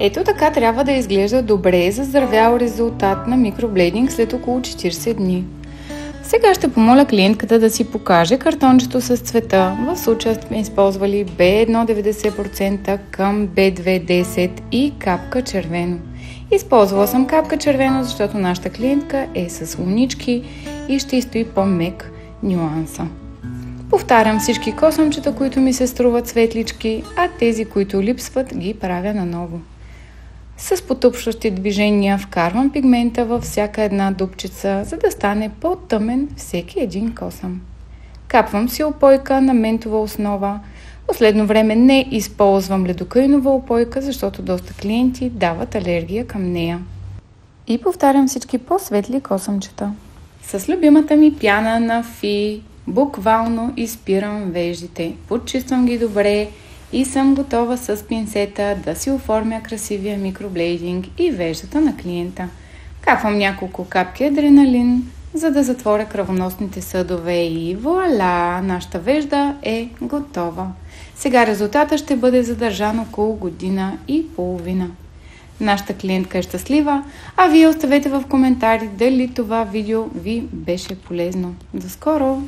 Ето така трябва да изглежда добре заздравял резултат на микроблейдинг след около 40 дни. Сега ще помоля клиентката да си покаже картончето с цвета. В случая сме използвали B1 90% към B2 10 и капка червено. Използвала съм капка червено, защото нашата клиентка е с лунички и ще изстои по-мек нюанса. Повтарям всички косъмчета, които ми се струват светлички, а тези, които липсват, ги правя наново. С потупващи движения вкарвам пигмента във всяка една дупчица, за да стане по-тъмен всеки един косъм. Капвам си опойка на ментова основа. Последно време не използвам ледокаинова опойка, защото доста клиенти дават алергия към нея. И повтарям всички по-светли косъмчета. С любимата ми пяна на Фи буквално изпирам веждите, подчиствам ги добре и съм готова с пинцета да си оформя красивия микроблейдинг и веждата на клиента. Капвам няколко капки адреналин, за да затворя кръвоносните съдове и вуаля, нашата вежда е готова. Сега резултата ще бъде задържан около година и половина. Нашата клиентка е щастлива, а вие оставете в коментари дали това видео ви беше полезно. До скоро!